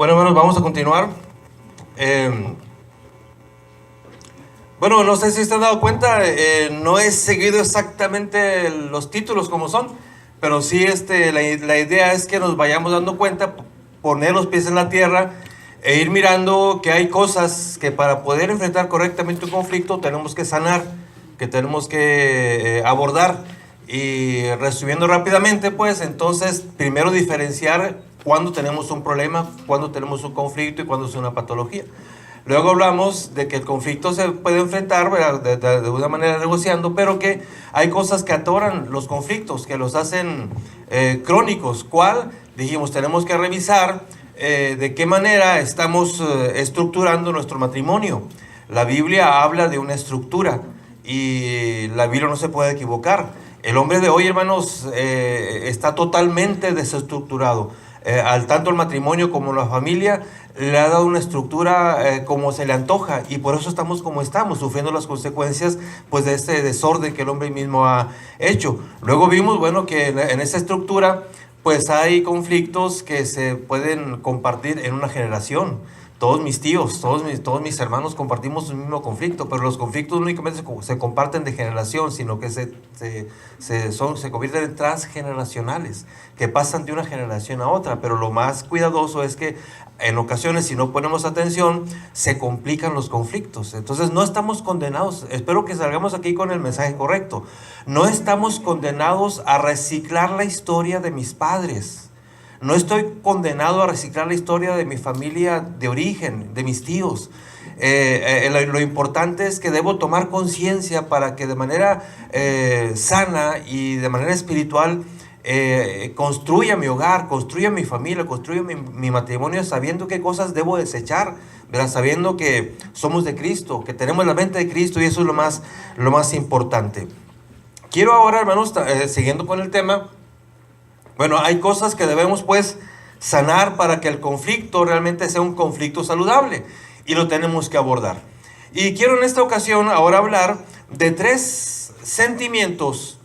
Bueno, hermanos, vamos a continuar. Bueno, no sé si se han dado cuenta, no he seguido exactamente los títulos como son, pero sí la idea es que nos vayamos dando cuenta, poner los pies en la tierra e ir mirando que hay cosas que para poder enfrentar correctamente un conflicto tenemos que sanar, que tenemos que abordar. Y resumiendo rápidamente, pues entonces primero diferenciar cuándo tenemos un problema, cuándo tenemos un conflicto y cuándo es una patología. Luego hablamos de que el conflicto se puede enfrentar, ¿verdad?, de una manera negociando, pero que hay cosas que atoran los conflictos, que los hacen crónicos. ¿Cuál? Dijimos, tenemos que revisar de qué manera estamos estructurando nuestro matrimonio. La Biblia habla de una estructura y la Biblia no se puede equivocar. El hombre de hoy, hermanos, está totalmente desestructurado. Al tanto el matrimonio como la familia le ha dado una estructura como se le antoja, y por eso estamos como estamos, sufriendo las consecuencias pues de este desorden que el hombre mismo ha hecho. Luego vimos, bueno, que en esa estructura pues hay conflictos que se pueden compartir en una generación. Todos mis tíos, todos mis hermanos compartimos un mismo conflicto, pero los conflictos no únicamente se comparten de generación, sino que se convierten en transgeneracionales, que pasan de una generación a otra. Pero lo más cuidadoso es que en ocasiones, si no ponemos atención, se complican los conflictos. Entonces no estamos condenados, espero que salgamos aquí con el mensaje correcto, no estamos condenados a reciclar la historia de mis padres. No estoy condenado a reciclar la historia de mi familia de origen, de mis tíos. Lo importante es que debo tomar conciencia para que de manera sana y de manera espiritual construya mi hogar, construya mi familia, construya mi matrimonio, sabiendo qué cosas debo desechar, ¿verdad? Sabiendo que somos de Cristo, que tenemos la mente de Cristo, y eso es lo más importante. Quiero ahora, hermanos, siguiendo con el tema. Bueno, hay cosas que debemos pues sanar para que el conflicto realmente sea un conflicto saludable, y lo tenemos que abordar. Y quiero en esta ocasión ahora hablar de 3 sentimientos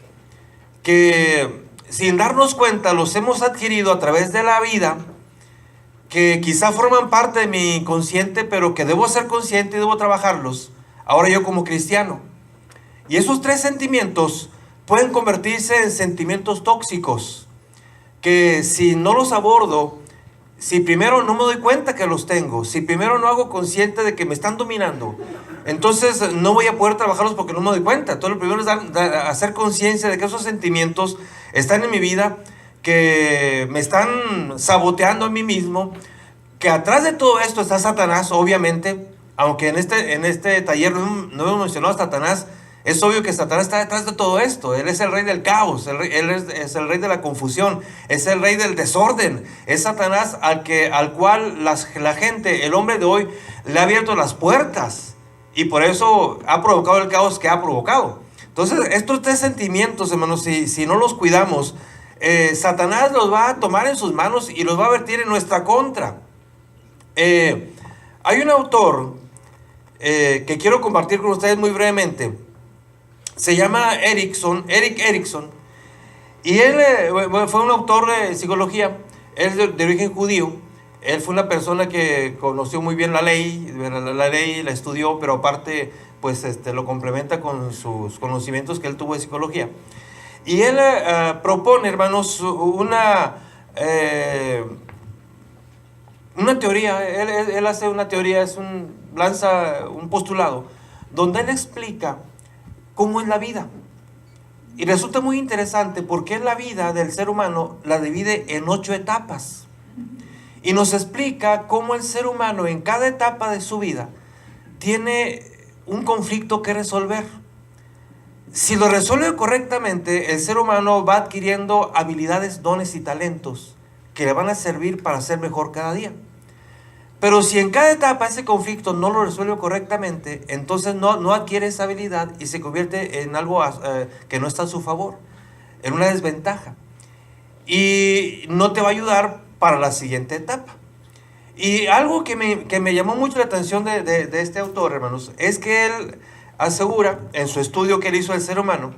que sin darnos cuenta los hemos adquirido a través de la vida, que quizá forman parte de mi inconsciente, pero que debo ser consciente y debo trabajarlos ahora yo como cristiano. Y esos 3 sentimientos pueden convertirse en sentimientos tóxicos, que si no los abordo, si primero no me doy cuenta que los tengo, si primero no hago consciente de que me están dominando, entonces no voy a poder trabajarlos porque no me doy cuenta. Entonces lo primero es hacer conciencia de que esos sentimientos están en mi vida, que me están saboteando a mí mismo, que atrás de todo esto está Satanás, obviamente. Aunque en este taller no hemos mencionado a Satanás, es obvio que Satanás está detrás de todo esto. Él es el rey del caos, él es el rey de la confusión, es el rey del desorden. Es Satanás al cual la gente, el hombre de hoy, le ha abierto las puertas, y por eso ha provocado el caos que ha provocado. Entonces, estos 3 sentimientos, hermanos, si no los cuidamos, Satanás los va a tomar en sus manos y los va a vertir en nuestra contra. Hay un autor que quiero compartir con ustedes muy brevemente. Se llama Erik Erikson, y él fue un autor de psicología. Él es de origen judío. Él fue una persona que conoció muy bien la ley la estudió, pero aparte pues lo complementa con sus conocimientos que él tuvo de psicología. Y él propone, hermanos, una teoría. Él hace una teoría, lanza un postulado donde él explica cómo es la vida. Y resulta muy interesante porque la vida del ser humano la divide en 8 etapas. Y nos explica cómo el ser humano en cada etapa de su vida tiene un conflicto que resolver. Si lo resuelve correctamente, el ser humano va adquiriendo habilidades, dones y talentos que le van a servir para ser mejor cada día. Pero si en cada etapa ese conflicto no lo resuelve correctamente, entonces no adquiere esa habilidad y se convierte en algo que no está a su favor, en una desventaja. Y no te va a ayudar para la siguiente etapa. Y algo que me llamó mucho la atención de este autor, hermanos, es que él asegura en su estudio que él hizo del ser humano,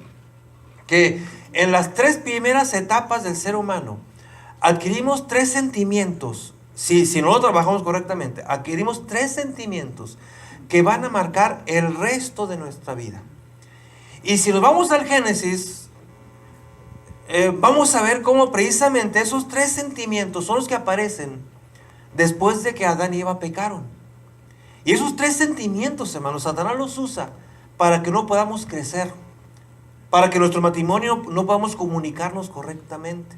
que en las 3 primeras etapas del ser humano adquirimos 3 sentimientos si no lo trabajamos correctamente, adquirimos 3 sentimientos que van a marcar el resto de nuestra vida. Y si nos vamos al Génesis, vamos a ver cómo precisamente esos 3 sentimientos son los que aparecen después de que Adán y Eva pecaron. Y esos 3 sentimientos, hermanos, Satanás los usa para que no podamos crecer, para que nuestro matrimonio no podamos comunicarnos correctamente.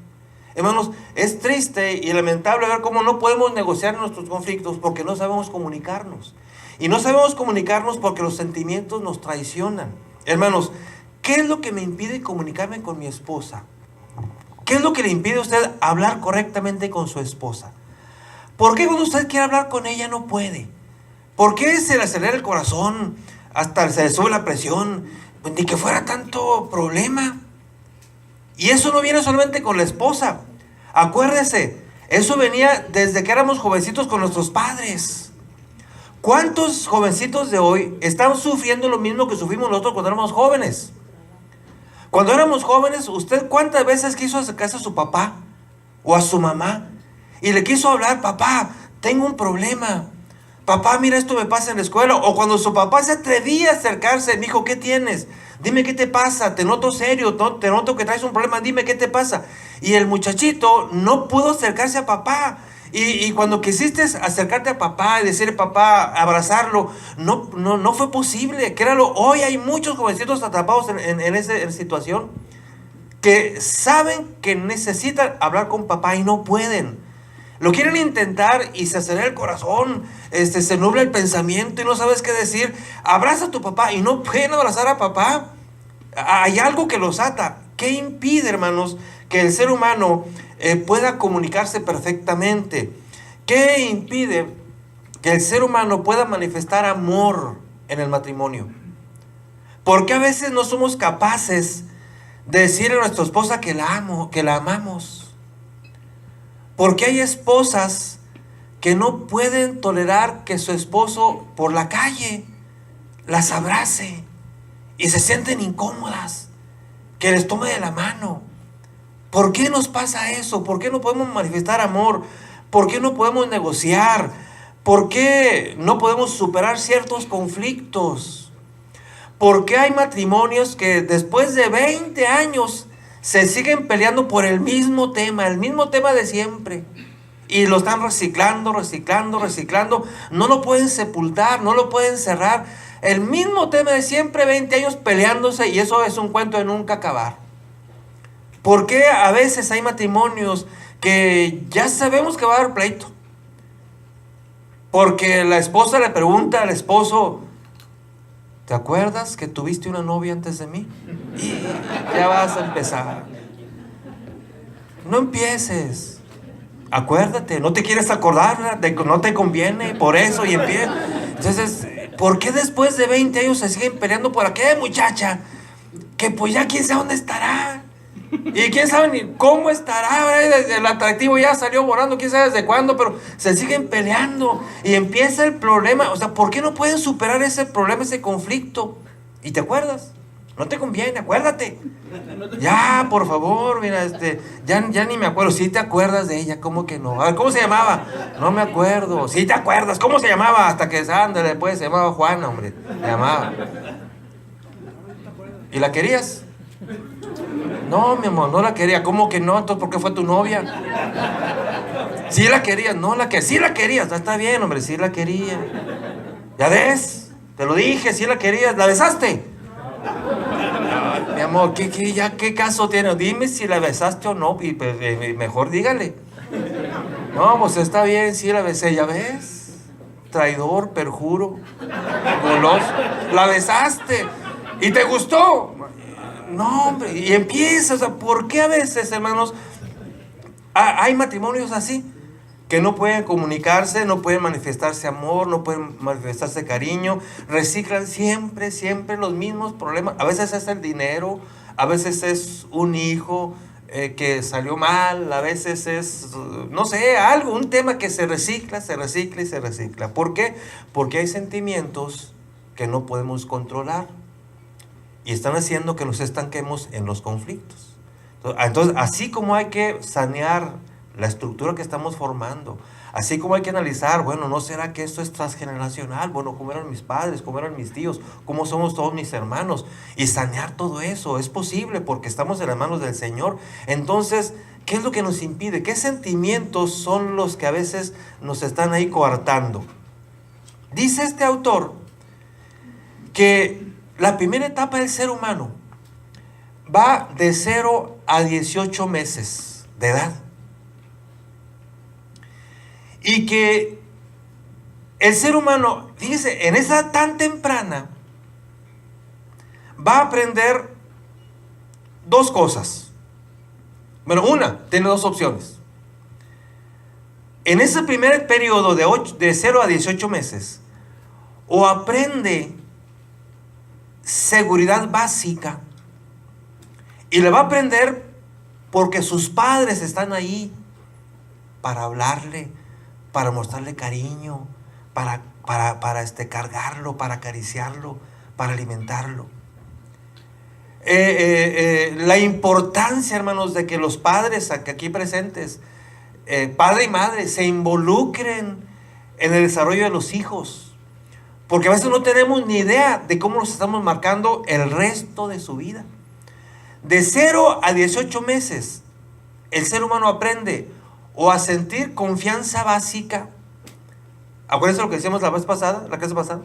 Hermanos, es triste y lamentable ver cómo no podemos negociar nuestros conflictos porque no sabemos comunicarnos. Y no sabemos comunicarnos porque los sentimientos nos traicionan. Hermanos, ¿qué es lo que me impide comunicarme con mi esposa? ¿Qué es lo que le impide a usted hablar correctamente con su esposa? ¿Por qué cuando usted quiere hablar con ella no puede? ¿Por qué se le acelera el corazón? Hasta se le sube la presión. Pues ni que fuera tanto problema. Y eso no viene solamente con la esposa. Acuérdese, eso venía desde que éramos jovencitos con nuestros padres. ¿Cuántos jovencitos de hoy están sufriendo lo mismo que sufrimos nosotros cuando éramos jóvenes? Cuando éramos jóvenes, ¿usted cuántas veces quiso acercarse a su papá o a su mamá y le quiso hablar? Papá, tengo un problema. Papá, mira, esto me pasa en la escuela. O cuando su papá se atrevía a acercarse, me dijo, ¿qué tienes? Dime qué te pasa, te noto serio, te noto que traes un problema, dime qué te pasa. Y el muchachito no pudo acercarse a papá. Y cuando quisiste acercarte a papá y decirle papá, abrazarlo, no fue posible. Créalo, hoy hay muchos jovencitos atrapados en esa situación que saben que necesitan hablar con papá y no pueden. Lo quieren intentar y se acelera el corazón, se nubla el pensamiento y no sabes qué decir. Abraza a tu papá y no pueden abrazar a papá. Hay algo que los ata. ¿Qué impide, hermanos, que el ser humano pueda comunicarse perfectamente? ¿Qué impide que el ser humano pueda manifestar amor en el matrimonio? ¿Por qué a veces no somos capaces de decirle a nuestra esposa que la amo, que la amamos? Porque hay esposas que no pueden tolerar que su esposo por la calle las abrace y se sienten incómodas, que les tome de la mano. ¿Por qué nos pasa eso? ¿Por qué no podemos manifestar amor? ¿Por qué no podemos negociar? ¿Por qué no podemos superar ciertos conflictos? ¿Por qué hay matrimonios que después de 20 años se siguen peleando por el mismo tema de siempre? Y lo están reciclando. No lo pueden sepultar, no lo pueden cerrar. El mismo tema de siempre, 20 años peleándose, y eso es un cuento de nunca acabar. ¿Por qué a veces hay matrimonios que ya sabemos que va a haber pleito? Porque la esposa le pregunta al esposo, ¿te acuerdas que tuviste una novia antes de mí? Y ya vas a empezar. No empieces. Acuérdate, no te quieres acordar, no te conviene, por eso, y empieza. Entonces, ¿por qué después de 20 años se siguen peleando por aquella muchacha? Que pues ya quién sabe dónde estará. Y quién sabe ni cómo estará. El atractivo ya salió volando, quién sabe desde cuándo, pero se siguen peleando. Y empieza el problema. O sea, ¿por qué no pueden superar ese problema, ese conflicto? ¿Y te acuerdas? No te conviene, acuérdate. Ya, por favor, mira, ya ni me acuerdo. ¿Sí te acuerdas de ella? ¿Cómo que no? A ver, ¿cómo se llamaba? No me acuerdo. ¿Sí te acuerdas? ¿Cómo se llamaba? Hasta que, ándale, pues, se llamaba Juana, hombre. Se llamaba. ¿Y la querías? No, mi amor, no la quería. ¿Cómo que no? Entonces, ¿por qué fue tu novia? Sí la querías, no la querías. Sí la querías, está bien, hombre, sí la quería. ¿Ya ves? Te lo dije, sí la querías. ¿La besaste? Ay, mi amor, ¿qué caso tiene? Dime si la besaste o no, y pues, mejor dígale. No, pues está bien, sí la besé, ¿ya ves? Traidor, perjuro, goloso. La besaste y te gustó. No, hombre, y empieza, o sea, ¿por qué a veces, hermanos, hay matrimonios así? Que no pueden comunicarse, no pueden manifestarse amor, no pueden manifestarse cariño, reciclan siempre los mismos problemas. A veces es el dinero, a veces es un hijo que salió mal, a veces es, no sé, algo, un tema que se recicla. ¿Por qué? Porque hay sentimientos que no podemos controlar y están haciendo que nos estanquemos en los conflictos. Entonces, así como hay que sanear la estructura que estamos formando. Así como hay que analizar, bueno, ¿no será que esto es transgeneracional? Bueno, ¿cómo eran mis padres? ¿Cómo eran mis tíos? ¿Cómo somos todos mis hermanos? Y sanear todo eso es posible porque estamos en las manos del Señor. Entonces, ¿qué es lo que nos impide? ¿Qué sentimientos son los que a veces nos están ahí coartando? Dice este autor que la primera etapa del ser humano va de 0 a 18 meses de edad. Y que el ser humano, fíjese, en esa edad tan temprana, va a aprender dos cosas. Bueno, tiene dos opciones. En ese primer periodo de 0 a 18 meses, o aprende seguridad básica, y le va a aprender porque sus padres están ahí para hablarle, para mostrarle cariño, para cargarlo, para acariciarlo, para alimentarlo. La importancia, hermanos, de que los padres aquí presentes, padre y madre, se involucren en el desarrollo de los hijos, porque a veces no tenemos ni idea de cómo los estamos marcando el resto de su vida. De 0 a 18 meses, el ser humano aprende o a sentir confianza básica. Acuérdense lo que decíamos la clase pasada.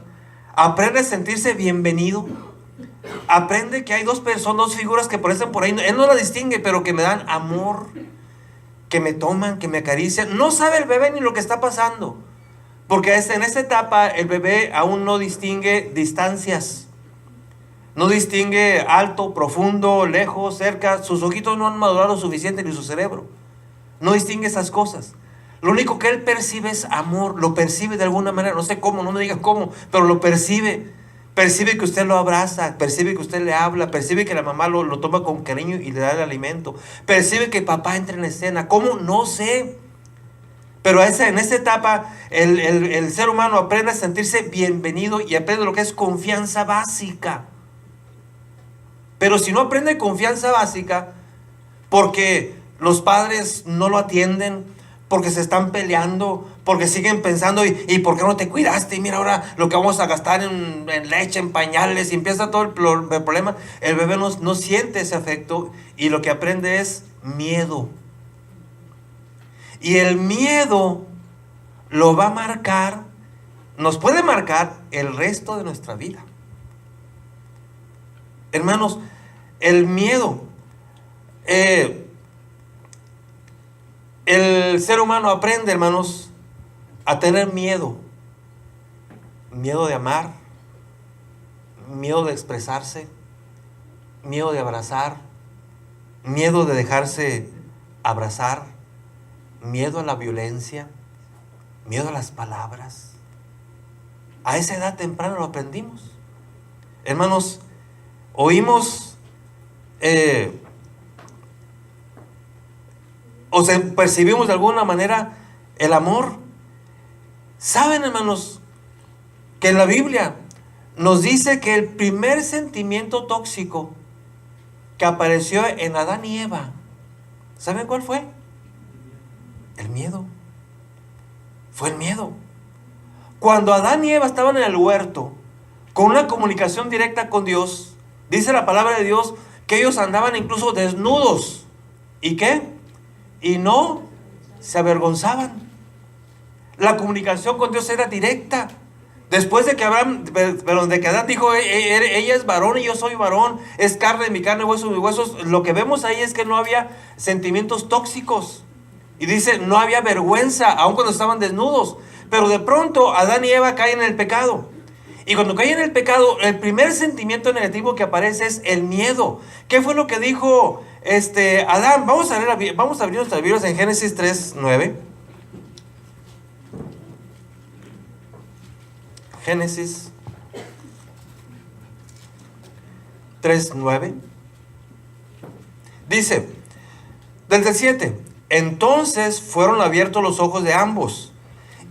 Aprende a sentirse bienvenido. Aprende que hay dos figuras que aparecen por ahí. Él no la distingue, pero que me dan amor, que me toman, que me acarician. No sabe el bebé ni lo que está pasando, porque en esta etapa el bebé aún no distingue distancias. No distingue alto, profundo, lejos, cerca. Sus ojitos no han madurado suficiente, ni su cerebro. No distingue esas cosas. Lo único que él percibe es amor. Lo percibe de alguna manera. No sé cómo, no me diga cómo, pero lo percibe. Percibe que usted lo abraza. Percibe que usted le habla. Percibe que la mamá lo toma con cariño y le da el alimento. Percibe que papá entra en escena. ¿Cómo? No sé. Pero en esta etapa el ser humano aprende a sentirse bienvenido y aprende lo que es confianza básica. Pero si no aprende confianza básica, porque los padres no lo atienden, porque se están peleando, porque siguen pensando, ¿y por qué no te cuidaste? Y mira ahora lo que vamos a gastar en leche, en pañales, y empieza todo el problema. El bebé no siente ese afecto y lo que aprende es miedo. Y el miedo lo va a marcar, nos puede marcar el resto de nuestra vida. Hermanos, el miedo, el ser humano aprende, hermanos, a tener miedo. Miedo de amar, miedo de expresarse, miedo de abrazar, miedo de dejarse abrazar, miedo a la violencia, miedo a las palabras. A esa edad temprana lo aprendimos. Hermanos, oímos percibimos de alguna manera el amor. ¿Saben, hermanos, que en la Biblia nos dice que el primer sentimiento tóxico que apareció en Adán y Eva, ¿saben cuál fue? El miedo. Fue el miedo. Cuando Adán y Eva estaban en el huerto, con una comunicación directa con Dios, dice la palabra de Dios que ellos andaban incluso desnudos. ¿Y qué? Y no se avergonzaban. La comunicación con Dios era directa. Después de que Adán dijo, ella es varón y yo soy varón, es carne de mi carne, hueso de mis huesos, lo que vemos ahí es que no había sentimientos tóxicos. Y dice, no había vergüenza, aun cuando estaban desnudos. Pero de pronto Adán y Eva caen en el pecado. Y cuando caen en el pecado, el primer sentimiento negativo que aparece es el miedo. ¿Qué fue lo que dijo Adán? Vamos a abrir nuestras Biblias en Génesis 3:9. Génesis 3:9. Dice, desde el 7, entonces fueron abiertos los ojos de ambos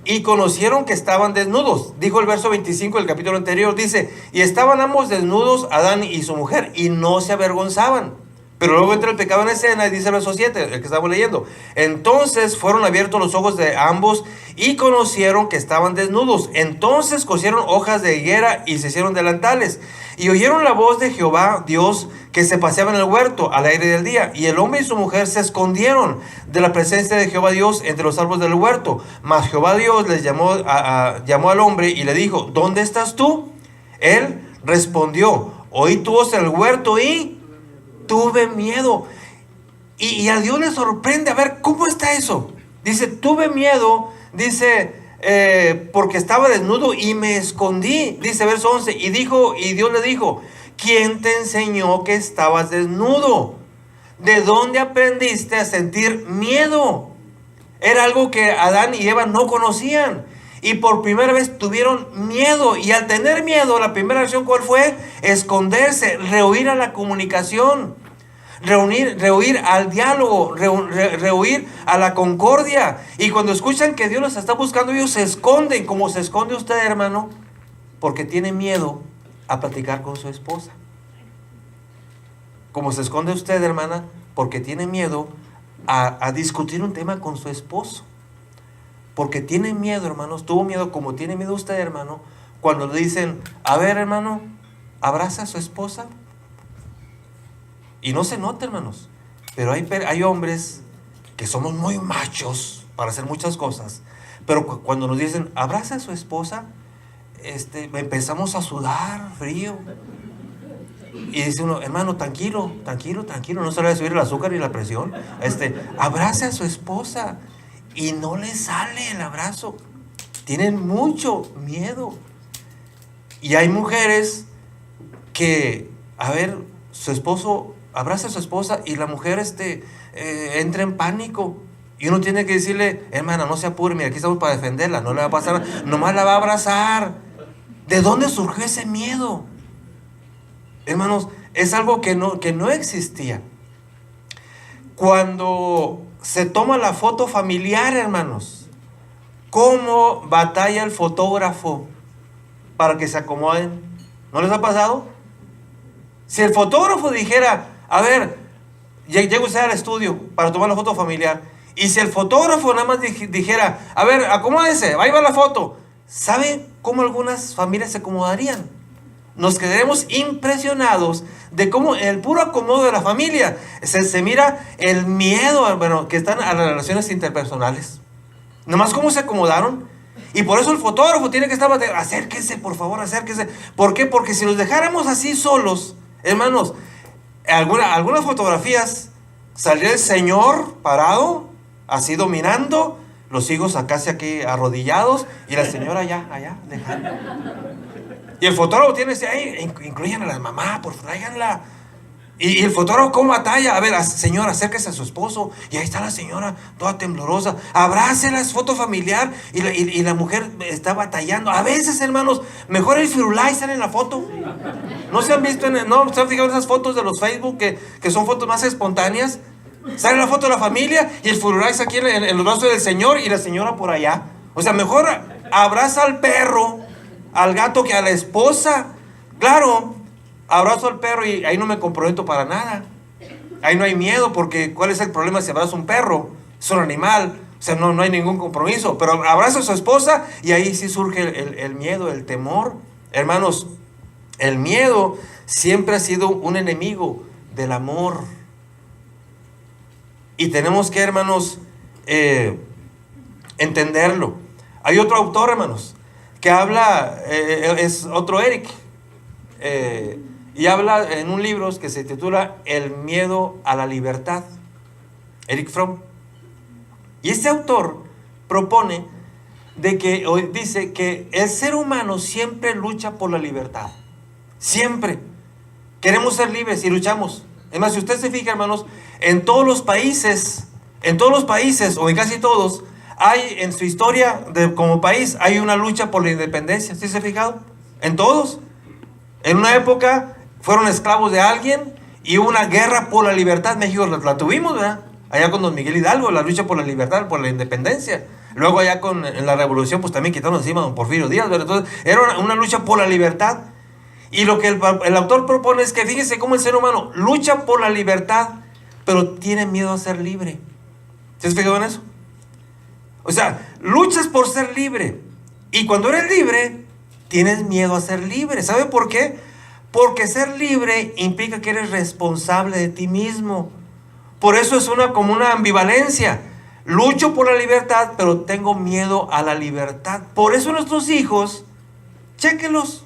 y conocieron que estaban desnudos. Dijo el verso 25 del capítulo anterior, dice, y estaban ambos desnudos, Adán y su mujer, y no se avergonzaban. Pero luego entra el pecado en escena y dice el verso 7, el que estamos leyendo. Entonces fueron abiertos los ojos de ambos y conocieron que estaban desnudos. Entonces cosieron hojas de higuera y se hicieron delantales. Y oyeron la voz de Jehová Dios que se paseaba en el huerto al aire del día. Y el hombre y su mujer se escondieron de la presencia de Jehová Dios entre los árboles del huerto. Mas Jehová Dios les llamó al hombre y le dijo, ¿dónde estás tú? Él respondió, oí tu voz en el huerto y tuve miedo. Y a Dios le sorprende. A ver, ¿cómo está eso? Dice, tuve miedo, dice, porque estaba desnudo y me escondí. Dice verso 11, y Dios le dijo, ¿quién te enseñó que estabas desnudo? ¿De dónde aprendiste a sentir miedo? Era algo que Adán y Eva no conocían. Y por primera vez tuvieron miedo. Y al tener miedo, la primera acción, ¿cuál fue? Esconderse, rehuir a la comunicación, rehuir al diálogo, rehuir a la concordia. Y cuando escuchan que Dios los está buscando, ellos se esconden, como se esconde usted, hermano, porque tiene miedo a platicar con su esposa. Como se esconde usted, hermana, porque tiene miedo a discutir un tema con su esposo. Porque tiene miedo, hermanos, tuvo miedo, como tiene miedo usted, hermano, cuando le dicen, a ver, hermano, abraza a su esposa. Y no se nota, hermanos, pero hay hombres que somos muy machos para hacer muchas cosas, pero cuando nos dicen, abraza a su esposa, empezamos a sudar frío. Y dice uno, hermano, tranquilo, no se le va a subir el azúcar y la presión. Abrace a su esposa. Y no le sale el abrazo. Tienen mucho miedo. Y hay mujeres que, a ver, su esposo abraza a su esposa y la mujer entra en pánico. Y uno tiene que decirle, hermana, no se apure, mira, aquí estamos para defenderla, no le va a pasar nada, nomás la va a abrazar. ¿De dónde surgió ese miedo? Hermanos, es algo que no existía. Cuando se toma la foto familiar, hermanos, ¿cómo batalla el fotógrafo para que se acomoden? ¿No les ha pasado? Si el fotógrafo dijera, a ver, llega usted al estudio para tomar la foto familiar, y si el fotógrafo nada más dijera, a ver, acomódese, ahí va la foto, ¿sabe cómo algunas familias se acomodarían? Nos quedaremos impresionados de cómo en el puro acomodo de la familia se mira el miedo, bueno, que están a las relaciones interpersonales. Nomás cómo se acomodaron. Y por eso el fotógrafo tiene que estar, acérquese, por favor, acérquese. ¿Por qué? Porque si los dejáramos así solos, hermanos, algunas fotografías saldría el señor parado, así dominando, los hijos casi aquí arrodillados y la señora allá, dejando. Y el fotógrafo tiene ese ahí, incluyan a la mamá, por favor, tráiganla. Y el fotógrafo, ¿cómo batalla? A ver, señora, acérquese a su esposo. Y ahí está la señora, toda temblorosa. Abrácela, es foto familiar. Y la mujer está batallando. A veces, hermanos, mejor el firulais sale en la foto. ¿No se han visto, no se han fijado en esas fotos de los Facebook que son fotos más espontáneas? Sale la foto de la familia y el firulais aquí en los brazos del señor y la señora por allá. O sea, mejor abraza al perro, al gato, que a la esposa. Claro, abrazo al perro y ahí no me comprometo para nada. Ahí no hay miedo, porque ¿cuál es el problema si abrazo a un perro? Es un animal, o sea, no hay ningún compromiso. Pero abrazo a su esposa y ahí sí surge el miedo, el temor. Hermanos, el miedo siempre ha sido un enemigo del amor. Y tenemos que, hermanos, entenderlo. Hay otro autor, hermanos, que habla, es otro Eric, y habla en un libro que se titula El miedo a la libertad, Eric Fromm. Y este autor propone dice que el ser humano siempre lucha por la libertad. Siempre queremos ser libres y luchamos. Es más, si usted se fija, hermanos, en todos los países, o en casi todos, hay en su historia como país, hay una lucha por la independencia. ¿Sí se ha fijado? En todos. En una época fueron esclavos de alguien y hubo una guerra por la libertad. México la tuvimos, ¿verdad? Allá con don Miguel Hidalgo, la lucha por la libertad, por la independencia. Luego allá en la revolución, pues también quitaron encima a don Porfirio Díaz, ¿verdad? Entonces era una lucha por la libertad. Y lo que el autor propone es que fíjese cómo el ser humano lucha por la libertad pero tiene miedo a ser libre. ¿Se has fijado en eso? O sea, luchas por ser libre. Y cuando eres libre, tienes miedo a ser libre. ¿Sabe por qué? Porque ser libre implica que eres responsable de ti mismo. Por eso es como una ambivalencia. Lucho por la libertad, pero tengo miedo a la libertad. Por eso nuestros hijos, chéquenlos.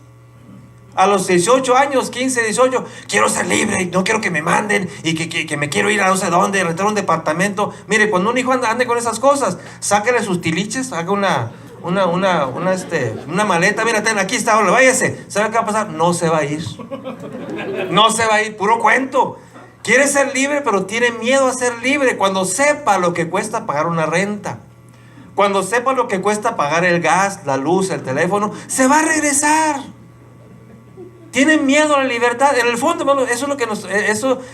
A los 18 años, 15, 18, quiero ser libre, no quiero que me manden y que me quiero ir a no sé dónde, rentar un departamento. Mire, cuando un hijo ande con esas cosas, sáquele sus tiliches, haga una maleta. Mira, aquí está, váyase. ¿Sabe qué va a pasar? No se va a ir. No se va a ir, puro cuento. Quiere ser libre, pero tiene miedo a ser libre. Cuando sepa lo que cuesta pagar una renta, cuando sepa lo que cuesta pagar el gas, la luz, el teléfono, se va a regresar. Tienen miedo a la libertad. En el fondo, hermano, eso es lo que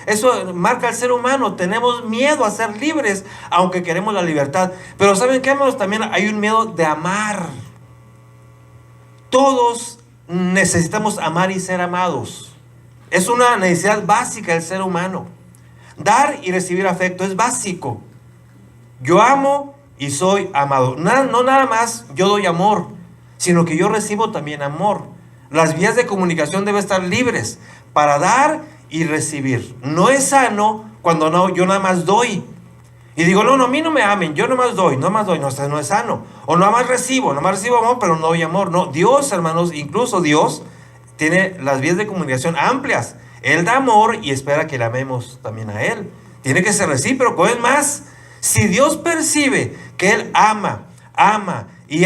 eso marca al ser humano. Tenemos miedo a ser libres, aunque queremos la libertad. Pero ¿saben qué, hermanos? También hay un miedo de amar. Todos necesitamos amar y ser amados. Es una necesidad básica del ser humano. Dar y recibir afecto es básico. Yo amo y soy amado. No nada más yo doy amor, sino que yo recibo también amor. Las vías de comunicación deben estar libres para dar y recibir. No es sano cuando yo nada más doy. Y digo, no, a mí no me amen, yo nada más doy. No, no es sano. O nada más recibo amor, pero no doy amor. No, Dios, hermanos, incluso Dios tiene las vías de comunicación amplias. Él da amor y espera que le amemos también a Él. Tiene que ser recíproco. Es más, si Dios percibe que Él ama y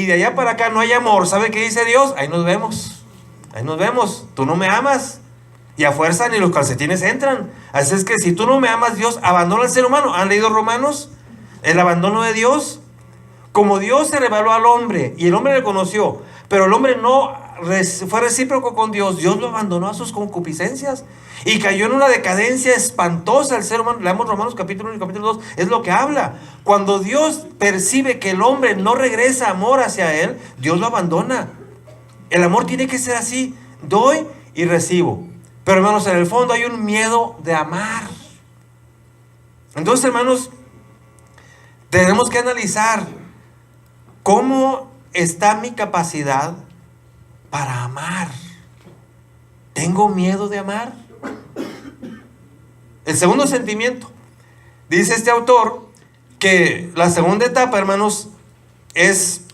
de allá para acá no hay amor, ¿sabe qué dice Dios? Ahí nos vemos, tú no me amas, y a fuerza ni los calcetines entran. Así es que si tú no me amas, Dios abandona al ser humano. ¿Han leído Romanos? El abandono de Dios. Como Dios se reveló al hombre y el hombre le conoció, pero el hombre no fue recíproco con Dios, Dios lo abandonó a sus concupiscencias y cayó en una decadencia espantosa el ser humano. Leamos Romanos capítulo 1 y capítulo 2, es lo que habla. Cuando Dios percibe que el hombre no regresa amor hacia él, Dios lo abandona. El amor tiene que ser así, doy y recibo. Pero hermanos, en el fondo hay un miedo de amar. Entonces, hermanos, tenemos que analizar cómo está mi capacidad para amar. ¿Tengo miedo de amar? El segundo sentimiento, dice este autor, que la segunda etapa, hermanos, es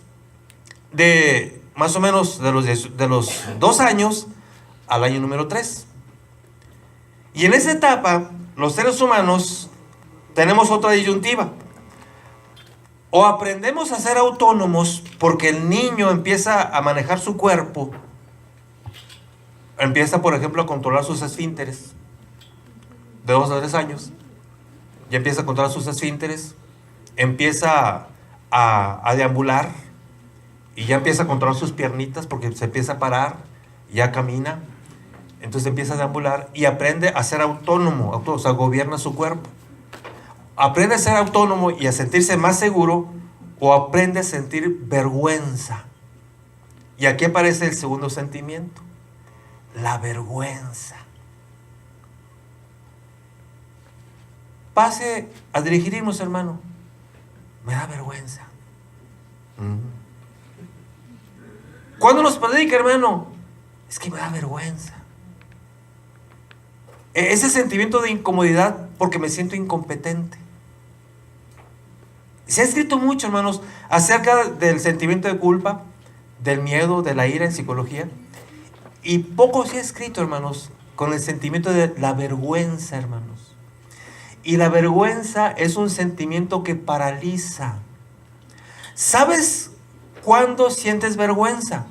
de más o menos de los 2 años al año número 3. Y en esa etapa, los seres humanos tenemos otra disyuntiva. O aprendemos a ser autónomos porque el niño empieza a manejar su cuerpo. Empieza, por ejemplo, a controlar sus esfínteres. De 2 a 3 años. Ya empieza a controlar sus esfínteres. Empieza a deambular. Y ya empieza a controlar sus piernitas porque se empieza a parar. Ya camina. Entonces empieza a deambular y aprende a ser autónomo. O sea, gobierna su cuerpo. Aprende a ser autónomo y a sentirse más seguro, o aprende a sentir vergüenza. Y aquí aparece el segundo sentimiento, la vergüenza. Pase a dirigirnos, hermano. Me da vergüenza. ¿Cuándo nos predica, hermano? Es que me da vergüenza. Ese sentimiento de incomodidad porque me siento incompetente. Se ha escrito mucho, hermanos, acerca del sentimiento de culpa, del miedo, de la ira en psicología. Y poco se ha escrito, hermanos, con el sentimiento de la vergüenza, hermanos. Y la vergüenza es un sentimiento que paraliza. ¿Sabes cuándo sientes vergüenza?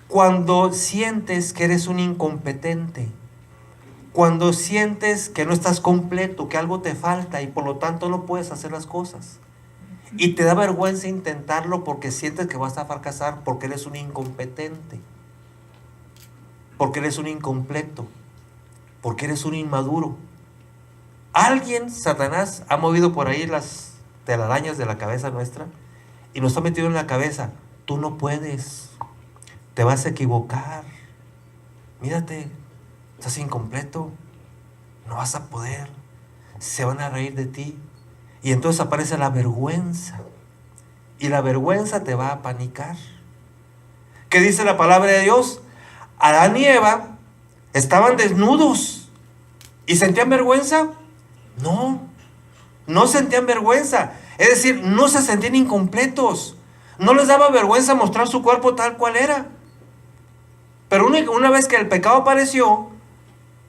Cuando sientes que eres un incompetente. Cuando sientes que no estás completo, que algo te falta y por lo tanto no puedes hacer las cosas. Y te da vergüenza intentarlo porque sientes que vas a fracasar, porque eres un incompetente, porque eres un incompleto, porque eres un inmaduro. Alguien, Satanás, ha movido por ahí las telarañas de la cabeza nuestra y nos ha metido en la cabeza: tú no puedes, te vas a equivocar, mírate, estás incompleto, no vas a poder. se van a reír de ti. Y entonces aparece la vergüenza. Y la vergüenza te va a panicar. ¿Qué dice la palabra de Dios? Adán y Eva estaban desnudos. ¿Y sentían vergüenza? No, no sentían vergüenza. Es decir, no se sentían incompletos. No les daba vergüenza mostrar su cuerpo tal cual era. Pero una vez que el pecado apareció,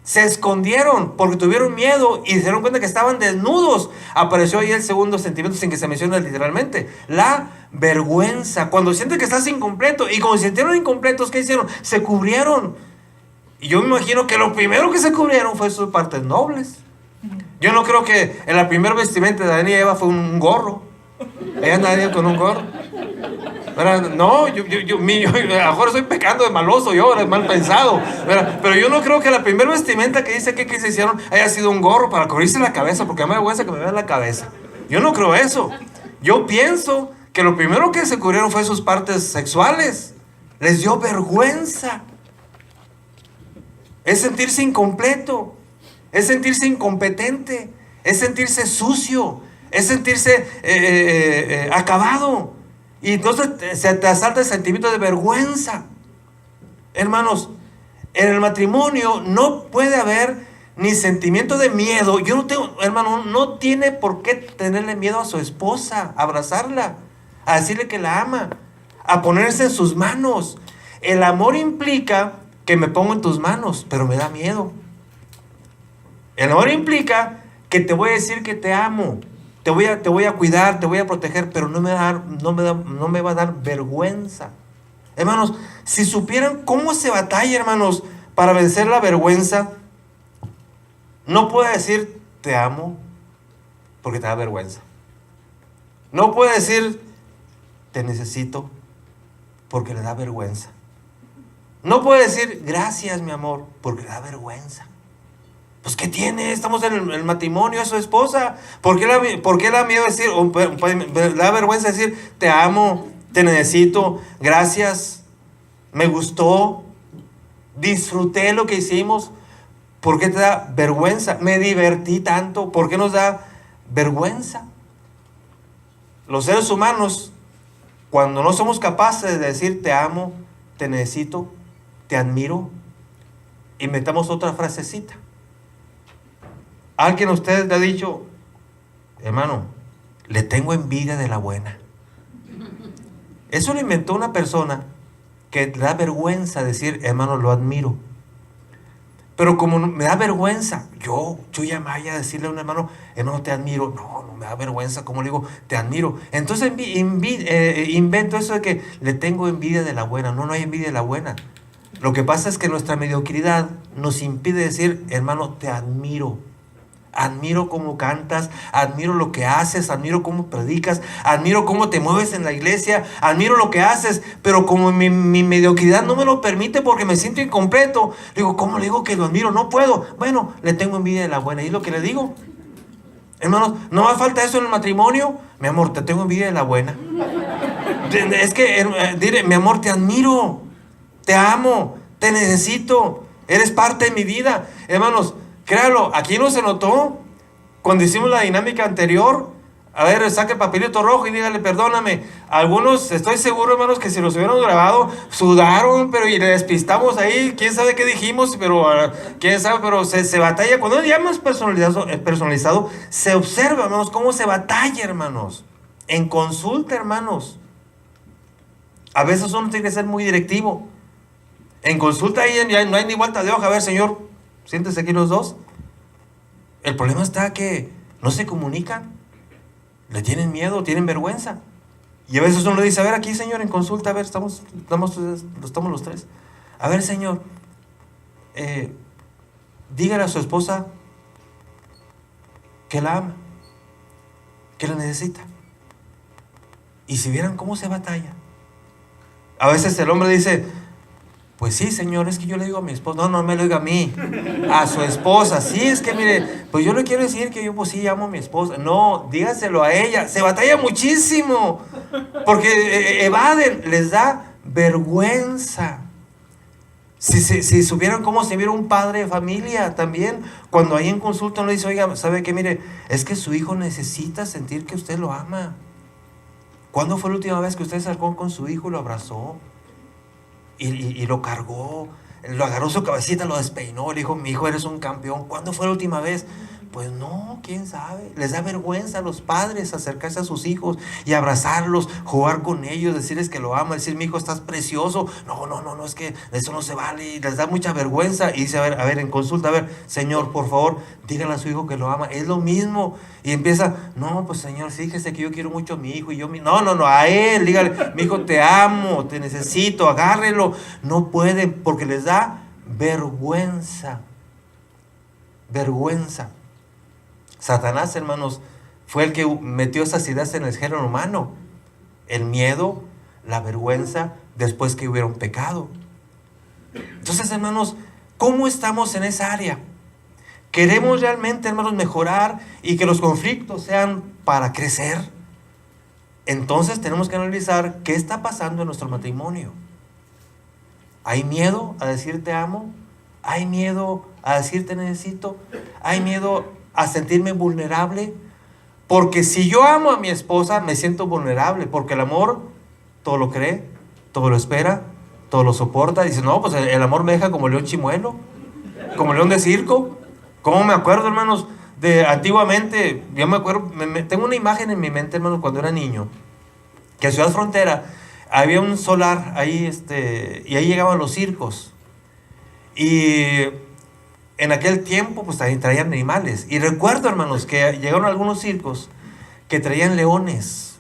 se escondieron porque tuvieron miedo y se dieron cuenta que estaban desnudos. Apareció ahí el segundo sentimiento sin que se mencione literalmente: la vergüenza. Cuando sientes que estás incompleto, y como se sintieron incompletos, ¿qué hicieron? Se cubrieron. Y yo me imagino que lo primero que se cubrieron fue sus partes nobles. Yo no creo que en la primera vestimenta de Adán y Eva fue un gorro. Ella nadie con un gorro. No, a lo mejor estoy pecando de maloso, yo, de mal pensado. Pero yo no creo que la primera vestimenta que dice que se hicieron haya sido un gorro para cubrirse la cabeza, porque me da vergüenza que me vean la cabeza. Yo no creo eso. Yo pienso que lo primero que se cubrieron fue sus partes sexuales. Les dio vergüenza. Es sentirse incompleto, es sentirse incompetente, es sentirse sucio, es sentirse acabado. Y entonces se te asalta el sentimiento de vergüenza. Hermanos, en el matrimonio no puede haber ni sentimiento de miedo. Yo no tengo, hermano, no tiene por qué tenerle miedo a su esposa, a abrazarla, a decirle que la ama, a ponerse en sus manos. El amor implica que me pongo en tus manos, pero me da miedo. El amor implica que te voy a decir que te amo. Te voy a cuidar, te voy a proteger, pero no me va a dar vergüenza. Hermanos, si supieran cómo se batalla, hermanos, para vencer la vergüenza, no puede decir te amo porque te da vergüenza. No puede decir te necesito porque le da vergüenza. No puede decir gracias, mi amor, porque le da vergüenza. Pues ¿qué tiene? Estamos en el matrimonio, es su esposa. ¿Por qué le da miedo decir, le da vergüenza decir te amo, te necesito, gracias, me gustó, disfruté lo que hicimos? ¿Por qué te da vergüenza? Me divertí tanto. ¿Por qué nos da vergüenza? Los seres humanos, cuando no somos capaces de decir te amo, te necesito, te admiro, inventamos otra frasecita. ¿Alguien a ustedes le ha dicho, hermano, le tengo envidia de la buena? Eso lo inventó una persona que le da vergüenza decir, hermano, lo admiro. Pero como me da vergüenza, yo llamaría a decirle a un hermano, hermano, te admiro. No me da vergüenza, ¿cómo le digo? Te admiro. Entonces invento eso de que le tengo envidia de la buena. No hay envidia de la buena. Lo que pasa es que nuestra mediocridad nos impide decir, hermano, te admiro. Admiro cómo cantas, admiro lo que haces, admiro cómo predicas, admiro cómo te mueves en la iglesia, admiro lo que haces, pero como mi mediocridad no me lo permite porque me siento incompleto, digo, ¿cómo le digo que lo admiro? No puedo. Bueno, le tengo envidia de la buena, y es lo que le digo. Hermanos, ¿no me falta eso en el matrimonio? Mi amor, te tengo envidia de la buena. Es que, dile, mi amor, te admiro, te amo, te necesito, eres parte de mi vida. Hermanos, créalo, aquí no se notó cuando hicimos la dinámica anterior. A ver, saque el papelito rojo y dígale, perdóname. Algunos, estoy seguro, hermanos, que si los hubiéramos grabado, sudaron, pero y le despistamos ahí. Quién sabe qué dijimos, pero quién sabe, pero se batalla. Cuando ya más personalizado, se observa, hermanos, cómo se batalla, hermanos. En consulta, hermanos. A veces uno tiene que ser muy directivo. En consulta ahí no hay ni vuelta de hoja. A ver, señor, siéntese aquí los dos. El problema está que no se comunican, le tienen miedo, tienen vergüenza. Y a veces uno le dice, a ver aquí, señor, en consulta, a ver, estamos los tres. A ver, señor, dígale a su esposa que la ama, que la necesita. Y si vieran cómo se batalla. A veces el hombre dice, pues sí, señor, es que yo le digo a mi esposa. No me lo diga a mí, a su esposa. Sí, es que mire, pues yo le quiero decir que yo pues sí amo a mi esposa. No, dígaselo a ella. Se batalla Si supieran cómo se viera un padre de familia también, cuando ahí en consulta uno dice, oiga, ¿sabe qué? Mire, es que su hijo necesita sentir que usted lo ama. ¿Cuándo fue la última vez que usted salió con su hijo y lo abrazó? Y lo cargó, lo agarró su cabecita, lo despeinó, le dijo, mi hijo, eres un campeón. ¿Cuándo fue la última vez? Pues no, quién sabe. Les da vergüenza a los padres acercarse a sus hijos y abrazarlos, jugar con ellos, decirles que lo ama, decir, mi hijo, estás precioso. No, es que eso no se vale. Y les da mucha vergüenza. Y dice, a ver, en consulta, a ver, Señor, por favor, dígale a su hijo que lo ama. Es lo mismo. Y empieza, no, pues Señor, fíjese que yo quiero mucho a mi hijo. Y yo, no, a él, dígale, mi hijo, te amo, te necesito, agárrelo. No pueden, porque les da vergüenza. Vergüenza. Satanás, hermanos, fue el que metió esas ideas en el género humano. El miedo, la vergüenza, después que hubiera un pecado. Entonces, hermanos, ¿cómo estamos en esa área? ¿Queremos realmente, hermanos, mejorar y que los conflictos sean para crecer? Entonces tenemos que analizar qué está pasando en nuestro matrimonio. ¿Hay miedo a decir te amo? ¿Hay miedo a decir te necesito? ¿Hay miedo a sentirme vulnerable? Porque si yo amo a mi esposa, me siento vulnerable, porque el amor todo lo cree, todo lo espera, todo lo soporta. Dice, no, pues el amor me deja como león chimuelo, como león de circo. ¿Cómo me acuerdo, hermanos, de antiguamente? Yo me acuerdo, tengo una imagen en mi mente, hermanos, cuando era niño, que en Ciudad Frontera había un solar ahí, y ahí llegaban los circos. Y en aquel tiempo, pues también traían animales. Y recuerdo, hermanos, que llegaron algunos circos que traían leones.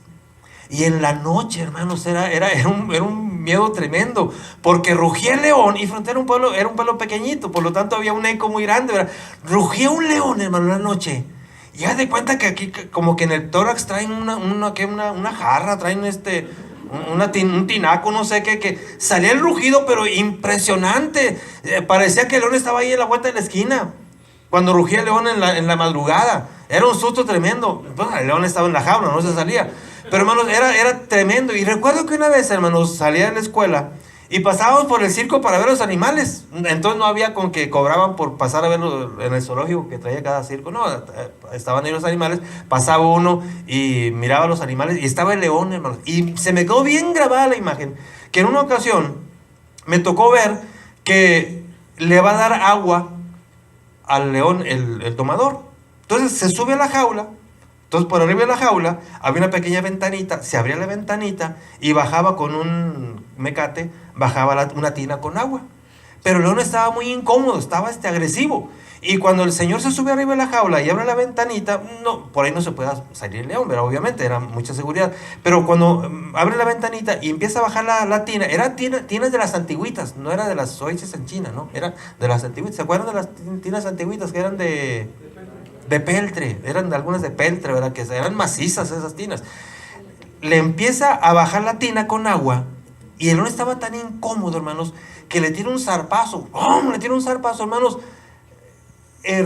Y en la noche, hermanos, era un miedo tremendo, porque rugía el león, y Frontera era un pueblo pequeñito, por lo tanto había un eco muy grande, ¿verdad? Rugía un león, hermano, en la noche. Y haz de cuenta que aquí, como que en el tórax traen una jarra, traen un tinaco, no sé qué, que salía el rugido, pero impresionante. Parecía que el león estaba ahí en la vuelta de la esquina. Cuando rugía el león en la madrugada, era un susto tremendo. Bueno, el león estaba en la jaula, no se salía. Pero, hermanos, era tremendo. Y recuerdo que una vez, hermanos, salía de la escuela y pasábamos por el circo para ver los animales. Entonces no había con que cobraban por pasar a verlo en el zoológico que traía cada circo. No, estaban ahí los animales. Pasaba uno y miraba los animales y estaba el león, hermanos. Y se me quedó bien grabada la imagen, que en una ocasión me tocó ver que le va a dar agua al león el domador. Entonces se sube a la jaula. Entonces por arriba de la jaula había una pequeña ventanita, se abría la ventanita y bajaba con un mecate, bajaba una tina con agua. Pero el león estaba muy incómodo, estaba agresivo. Y cuando el señor se sube arriba de la jaula y abre la ventanita, no, por ahí no se puede salir el león, pero obviamente era mucha seguridad. Pero cuando abre la ventanita y empieza a bajar la tina, era tinas de las antigüitas, no era de las soiches en China, ¿no? Era de las antigüitas. ¿Se acuerdan de las tinas antiguitas que eran de peltre? Eran algunas de peltre, ¿verdad? Que eran macizas esas tinas. Le empieza a bajar la tina con agua y el león estaba tan incómodo, hermanos, que le tira un zarpazo. ¡Oh! Le tira un zarpazo, hermanos.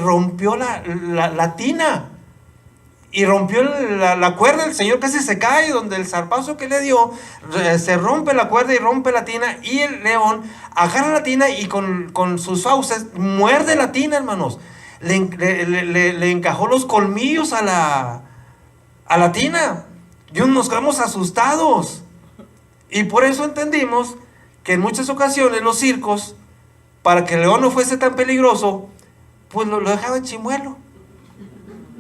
Rompió la tina y rompió la cuerda. El señor casi se cae, donde el zarpazo que le dio, se rompe la cuerda y rompe la tina, y el león agarra la tina y con sus fauces muerde la tina, hermanos. Le encajó los colmillos a la tina. Y nos quedamos asustados. Y por eso entendimos que en muchas ocasiones los circos, para que el león no fuese tan peligroso, pues lo dejaban chimuelo.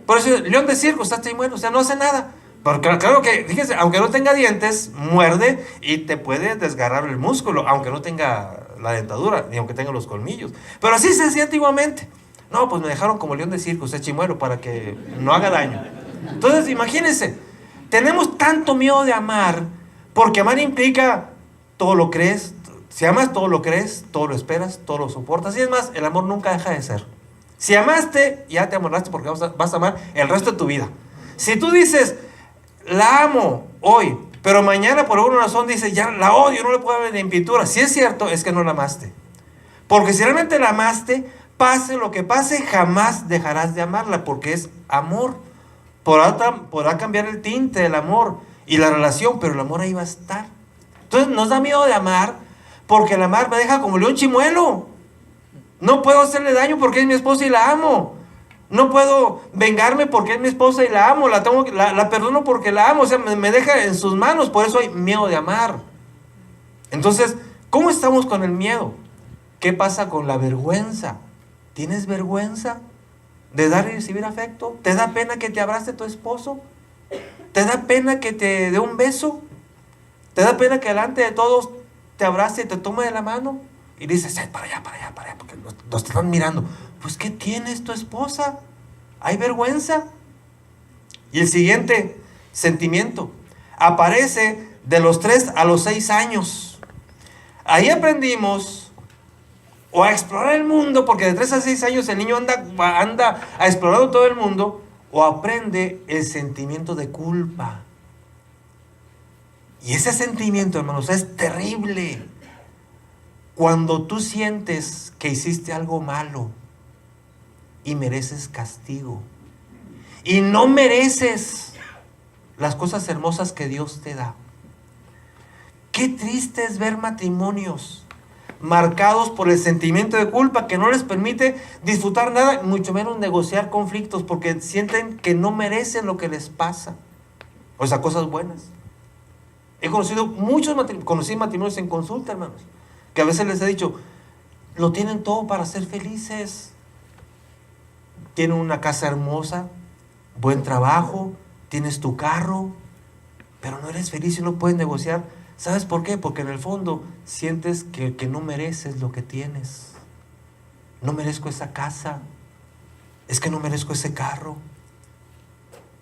Por eso el león de circo está chimuelo, o sea, no hace nada. Porque claro que, fíjense, aunque no tenga dientes, muerde y te puede desgarrar el músculo, aunque no tenga la dentadura, ni aunque tenga los colmillos. Pero así se hacía antiguamente. No, pues me dejaron como león de circo, o sea, chimuelo, para que no haga daño. Entonces, imagínense, tenemos tanto miedo de amar, porque amar implica todo lo crees. Si amas, todo lo crees, todo lo esperas, todo lo soportas. Y es más, el amor nunca deja de ser. Si amaste, ya te amarraste, porque vas a amar el resto de tu vida. Si tú dices, la amo hoy, pero mañana por alguna razón dices, ya la odio, no le puedo ver en pintura. Si es cierto, es que no la amaste. Porque si realmente la amaste, pase lo que pase, jamás dejarás de amarla, porque es amor. Podrá cambiar el tinte del amor y la relación, pero el amor ahí va a estar. Entonces nos da miedo de amar, Porque la mar me deja como león chimuelo. No puedo hacerle daño porque es mi esposa y la amo. No puedo vengarme porque es mi esposa y la amo. La perdono porque la amo. O sea, me deja en sus manos. Por eso hay miedo de amar. Entonces, ¿cómo estamos con el miedo? ¿Qué pasa con la vergüenza? ¿Tienes vergüenza de dar y recibir afecto? ¿Te da pena que te abrace tu esposo? ¿Te da pena que te dé un beso? ¿Te da pena que delante de todos te abrace y te tome de la mano? Y dices, para allá, porque nos están mirando. Pues, ¿qué tienes tu esposa? ¿Hay vergüenza? Y el siguiente sentimiento aparece de los 3 a los 6 años. Ahí aprendimos o a explorar el mundo, porque de 3 a 6 años el niño anda a explorar todo el mundo, o aprende el sentimiento de culpa. Y ese sentimiento, hermanos, es terrible. Cuando tú sientes que hiciste algo malo y mereces castigo, y no mereces las cosas hermosas que Dios te da. Qué triste es ver matrimonios marcados por el sentimiento de culpa que no les permite disfrutar nada, mucho menos negociar conflictos, porque sienten que no merecen lo que les pasa, o sea, cosas buenas. He conocido muchos matrimonios en consulta, hermanos, que a veces les he dicho, lo tienen todo para ser felices. Tienen una casa hermosa, buen trabajo, tienes tu carro, pero no eres feliz y no puedes negociar. ¿Sabes por qué? Porque en el fondo sientes que no mereces lo que tienes. No merezco esa casa, es que no merezco ese carro.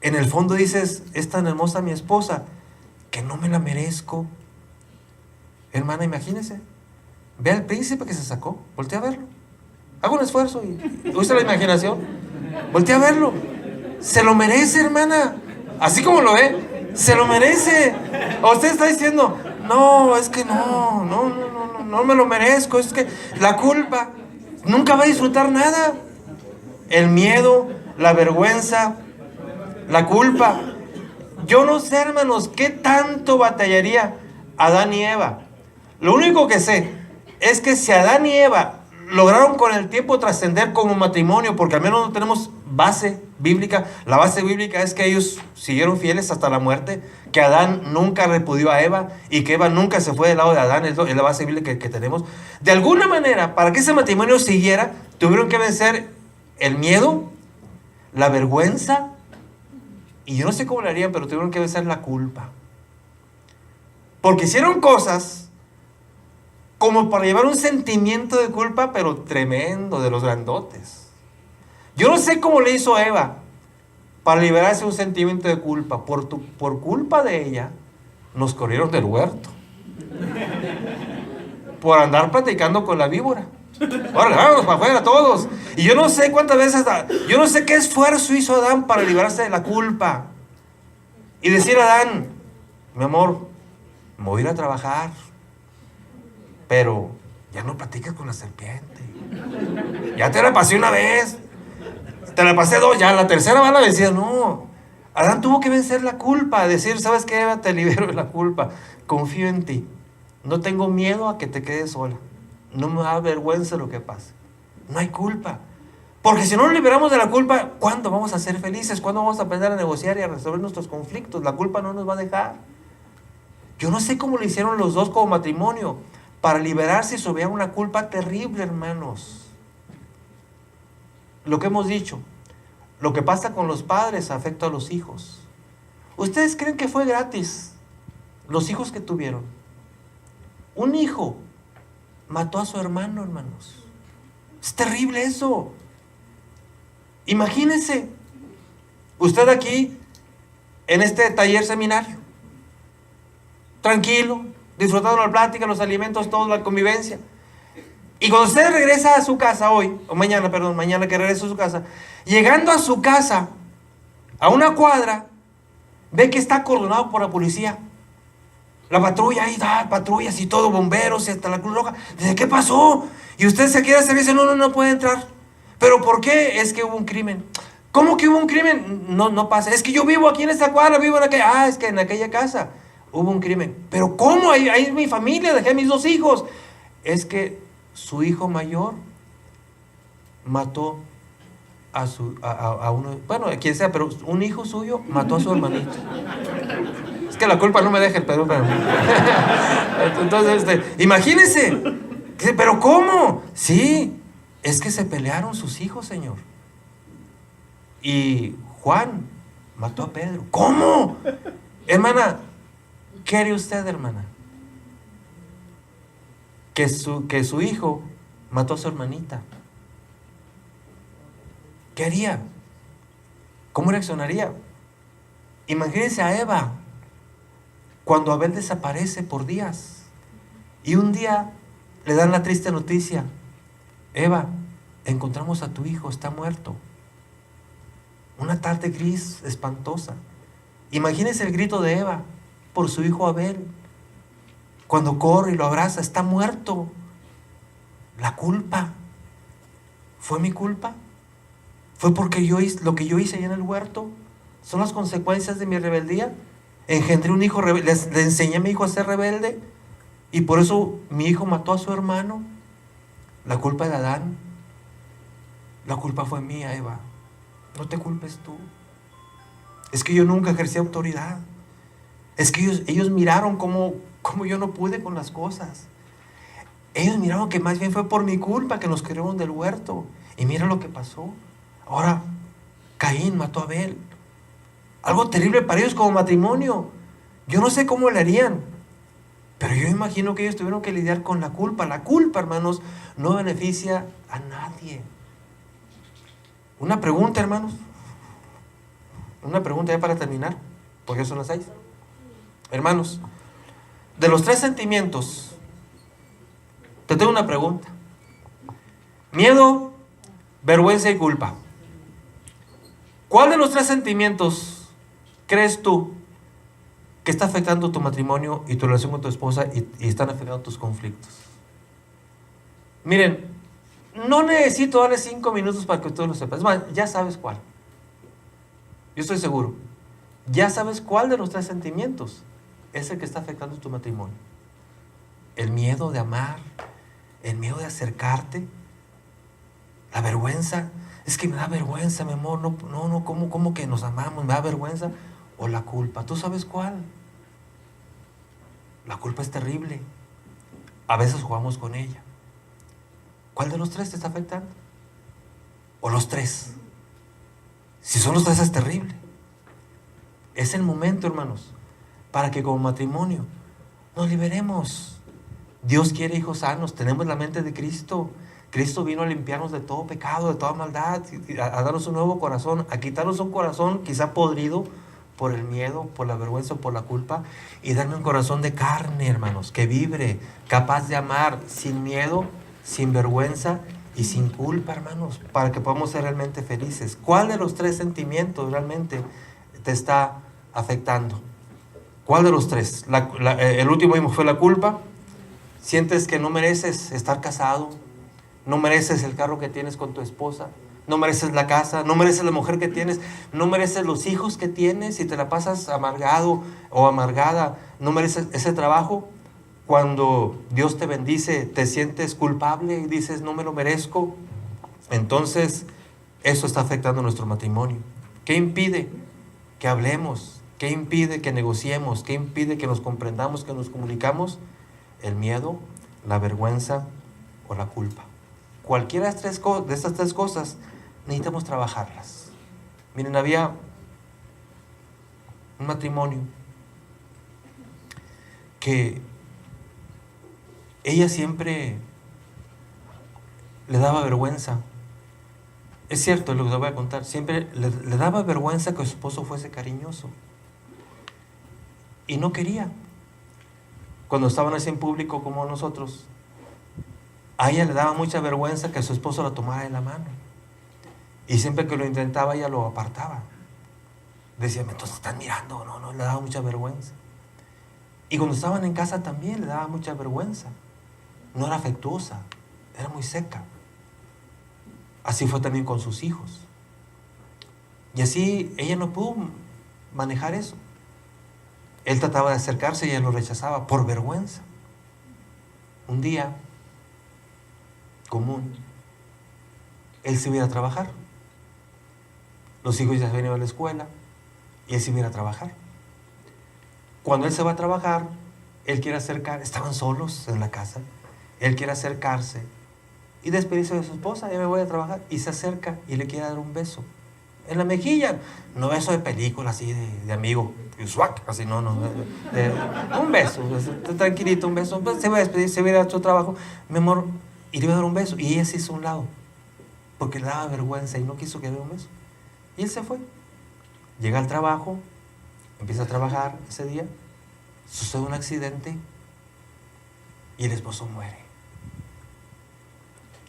En el fondo dices, es tan hermosa mi esposa que no me la merezco. Hermana, imagínese, ve al príncipe que se sacó, voltea a verlo. Haga un esfuerzo y usa la imaginación. Voltea a verlo. Se lo merece, hermana. Así como lo ve, se lo merece. O usted está diciendo, no, es que no me lo merezco. Es que la culpa, nunca va a disfrutar nada. El miedo, la vergüenza, la culpa. Yo no sé, hermanos, qué tanto batallaría Adán y Eva. Lo único que sé es que si Adán y Eva lograron con el tiempo trascender como matrimonio, porque al menos no tenemos base bíblica. La base bíblica es que ellos siguieron fieles hasta la muerte, que Adán nunca repudió a Eva y que Eva nunca se fue del lado de Adán. Es la base bíblica que tenemos. De alguna manera, para que ese matrimonio siguiera, tuvieron que vencer el miedo, la vergüenza, y yo no sé cómo lo harían, pero tuvieron que vencer la culpa, porque hicieron cosas como para llevar un sentimiento de culpa, pero tremendo, de los grandotes. Yo no sé cómo le hizo Eva para liberarse de un sentimiento de culpa. Por culpa de ella, nos corrieron del huerto. Por andar platicando con la víbora. Ahora, vamos para afuera todos. Y yo no sé cuántas veces, yo no sé qué esfuerzo hizo Adán para liberarse de la culpa. Y decir a Adán, mi amor, me voy a ir a trabajar, pero ya no platiques con la serpiente. Ya te la pasé una vez, te la pasé 2, ya la tercera va la vencida. No, Adán tuvo que vencer la culpa, decir, ¿sabes qué, Eva? Te libero de la culpa, confío en ti, no tengo miedo a que te quedes sola, no me da vergüenza lo que pase, no hay culpa. Porque si no nos liberamos de la culpa, ¿cuándo vamos a ser felices? ¿Cuándo vamos a aprender a negociar y a resolver nuestros conflictos? La culpa no nos va a dejar. Yo no sé cómo lo hicieron los dos como matrimonio para liberarse y sobrellevar una culpa terrible, hermanos. Lo que hemos dicho, lo que pasa con los padres afecta a los hijos. ¿Ustedes creen que fue gratis los hijos que tuvieron? Un hijo mató a su hermano, hermanos. Es terrible eso. Imagínense, usted aquí, en este taller seminario, tranquilo, disfrutando la plática, los alimentos, toda la convivencia. Y cuando usted regresa a su casa hoy, o mañana que regresa a su casa, llegando a su casa, a una cuadra, ve que está acordonado por la policía. La patrulla, ahí da patrullas y todo, bomberos y hasta la Cruz Roja. Dice, ¿qué pasó? Y usted se quiere hacer y dice, no puede entrar. ¿Pero por qué? Es que hubo un crimen. ¿Cómo que hubo un crimen? No pasa. Es que yo vivo aquí en esta cuadra, vivo en aquella. Ah, es que en aquella casa hubo un crimen. ¿Pero cómo? Ahí es mi familia, dejé a mis 2 hijos. es que su hijo mayor mató a uno, bueno, quien sea, pero un hijo suyo mató a su hermanito. Es que la culpa no me deja el Perú, pero... Entonces, imagínense, pero ¿cómo? Sí, es que se pelearon sus hijos, Señor. Y Juan mató a Pedro. ¿Cómo? Hermana, ¿qué haría usted, hermana? Que su hijo mató a su hermanita. ¿Qué haría? ¿Cómo reaccionaría? Imagínense a Eva cuando Abel desaparece por días y un día le dan la triste noticia: Eva, encontramos a tu hijo, está muerto. Una tarde gris espantosa. Imagínense el grito de Eva por su hijo Abel cuando corre y lo abraza: está muerto. La culpa. ¿Fue mi culpa? ¿Fue porque yo hice lo que yo hice allá en el huerto? ¿Son las consecuencias de mi rebeldía? Engendré un hijo rebelde, le enseñé a mi hijo a ser rebelde y por eso mi hijo mató a su hermano. La culpa es de Adán. La culpa fue mía, Eva. No te culpes tú. Es que yo nunca ejercí autoridad. Es que ellos miraron cómo yo no pude con las cosas. Ellos miraron que más bien fue por mi culpa que nos corrieron del huerto. Y mira lo que pasó. Ahora, Caín mató a Abel. Algo terrible para ellos como matrimonio. Yo no sé cómo le harían, pero yo imagino que ellos tuvieron que lidiar con la culpa. La culpa, hermanos, no beneficia a nadie. Una pregunta, hermanos. Una pregunta ya para terminar, porque son las 6. Hermanos, de los 3 sentimientos, te tengo una pregunta. Miedo, vergüenza y culpa. ¿Cuál de los 3 sentimientos crees tú que está afectando tu matrimonio y tu relación con tu esposa y están afectando tus conflictos? Miren, no necesito darle 5 minutos para que tú lo sepas. Es más, ya sabes cuál. Yo estoy seguro. Ya sabes cuál de los 3 sentimientos es el que está afectando tu matrimonio. El miedo de amar, el miedo de acercarte, la vergüenza. Es que me da vergüenza, mi amor. No, ¿cómo que nos amamos? Me da vergüenza. O la culpa. ¿Tú sabes cuál? La culpa es terrible. A veces jugamos con ella. ¿Cuál de los 3 te está afectando? ¿O los 3? Si son los 3 es terrible. Es el momento, hermanos, para que como matrimonio nos liberemos. Dios quiere hijos sanos. Tenemos la mente de Cristo. Cristo vino a limpiarnos de todo pecado, de toda maldad, a darnos un nuevo corazón, a quitarnos un corazón quizá podrido por el miedo, por la vergüenza, por la culpa, y darme un corazón de carne, hermanos, que vibre, capaz de amar sin miedo, sin vergüenza y sin culpa, hermanos, para que podamos ser realmente felices. ¿Cuál de los 3 sentimientos realmente te está afectando? ¿Cuál de los 3? El último fue la culpa. Sientes que no mereces estar casado, no mereces el carro que tienes con tu esposa, no mereces la casa, no mereces la mujer que tienes, no mereces los hijos que tienes y te la pasas amargado o amargada, no mereces ese trabajo. Cuando Dios te bendice, te sientes culpable y dices, no me lo merezco. Entonces, eso está afectando nuestro matrimonio. ¿Qué impide que hablemos? ¿Qué impide que negociemos? ¿Qué impide que nos comprendamos, que nos comunicamos? El miedo, la vergüenza o la culpa. Cualquiera de estas 3 cosas necesitamos trabajarlas. Miren, había un matrimonio que ella siempre le daba vergüenza. Es cierto lo que les voy a contar. Siempre le daba vergüenza que su esposo fuese cariñoso. Y no quería. Cuando estaban así en público como nosotros, a ella le daba mucha vergüenza que su esposo la tomara de la mano. Y siempre que lo intentaba, ella lo apartaba. Decía, entonces están mirando. No, le daba mucha vergüenza. Y cuando estaban en casa también le daba mucha vergüenza. No era afectuosa, era muy seca. Así fue también con sus hijos. Y así ella no pudo manejar eso. Él trataba de acercarse y ella lo rechazaba por vergüenza. Un día común, él se iba a trabajar. Los hijos ya se habían ido a la escuela y él se iba a trabajar. Cuando él se va a trabajar, él quiere estaban solos en la casa, él quiere acercarse y despedirse de su esposa. Ya me voy a trabajar, y se acerca y le quiere dar un beso en la mejilla, no beso de película así de amigo, así no, un beso, tranquilito, un beso. Pues se va a despedir, se va a ir a su trabajo, mi amor, y le iba a dar un beso, y ella se hizo a un lado porque le daba vergüenza y no quiso que le diera un beso, y él se fue. Llega al trabajo, empieza a trabajar ese día, sucede un accidente y el esposo muere.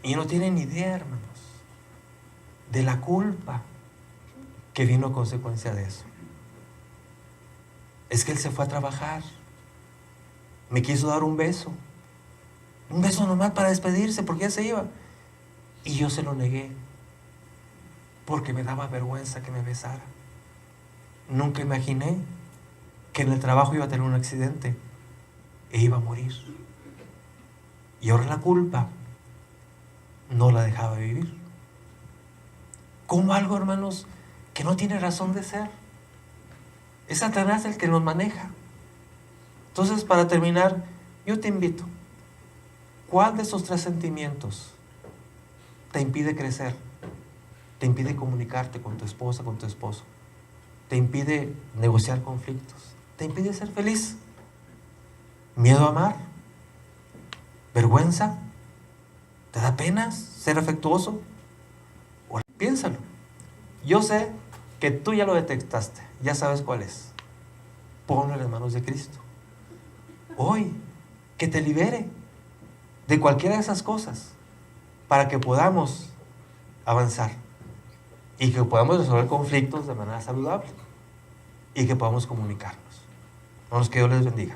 Y no tienen ni idea, hermanos, de la culpa que vino a consecuencia de eso. Es que él se fue a trabajar, me quiso dar un beso nomás para despedirse, porque ya se iba, y yo se lo negué porque me daba vergüenza que me besara. Nunca imaginé que en el trabajo iba a tener un accidente e iba a morir, y ahora la culpa no la dejaba vivir. Como algo, hermanos, que no tiene razón de ser. Es Satanás el que nos maneja. Entonces, para terminar, yo te invito, ¿cuál de esos 3 sentimientos te impide crecer? ¿Te impide comunicarte con tu esposa, con tu esposo? ¿Te impide negociar conflictos? ¿Te impide ser feliz? ¿Miedo a amar? ¿Vergüenza? ¿Te da pena ser afectuoso? Piénsalo. Yo sé que tú ya lo detectaste, ya sabes cuál es. Ponlo en las manos de Cristo. Hoy, que te libere de cualquiera de esas cosas, para que podamos avanzar y que podamos resolver conflictos de manera saludable y que podamos comunicarnos. Hermanos, que Dios les bendiga.